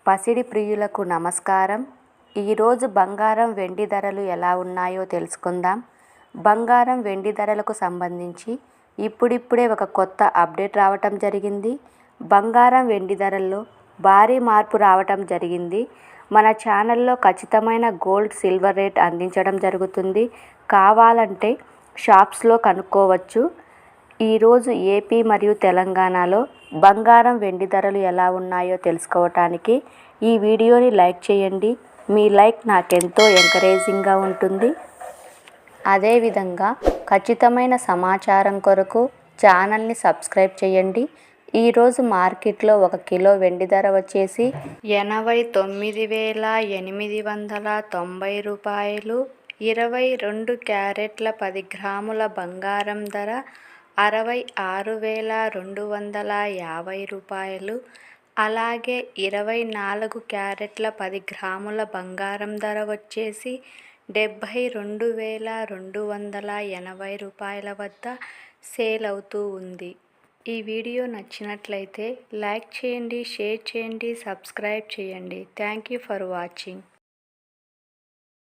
పసిడి ప్రియులకు నమస్కారం. ఈరోజు బంగారం వెండి ధరలు ఎలా ఉన్నాయో తెలుసుకుందాం. బంగారం వెండి ధరలకు సంబంధించి ఇప్పుడిప్పుడే ఒక కొత్త అప్డేట్ రావటం జరిగింది. బంగారం వెండి ధరల్లో భారీ మార్పు రావటం జరిగింది. మన ఛానల్లో ఖచ్చితమైన గోల్డ్ సిల్వర్ రేట్ అందించడం జరుగుతుంది. కావాలంటే షాప్స్లో కనుక్కోవచ్చు. ఈరోజు ఏపీ మరియు తెలంగాణలో బంగారం వెండి ధరలు ఎలా ఉన్నాయో తెలుసుకోవటానికి ఈ వీడియోని లైక్ చేయండి. మీ లైక్ నాకెంతో ఎంకరేజింగ్గా ఉంటుంది. అదేవిధంగా ఖచ్చితమైన సమాచారం కొరకు ఛానల్ని సబ్స్క్రైబ్ చేయండి. ఈరోజు మార్కెట్లో 1 కిలో వెండి ధర వచ్చేసి 89,890 రూపాయలు. 22 క్యారెట్ల 10 గ్రాముల బంగారం ధర 66,250 రూపాయలు. అలాగే 24 క్యారెట్ల 10 గ్రాముల బంగారం ధర వచ్చేసి 72,280 రూపాయల వద్ద సేల్ అవుతూ ఉంది. ఈ వీడియో నచ్చినట్లయితే లైక్ చేయండి, షేర్ చేయండి, సబ్స్క్రైబ్ చేయండి. Thank you for watching.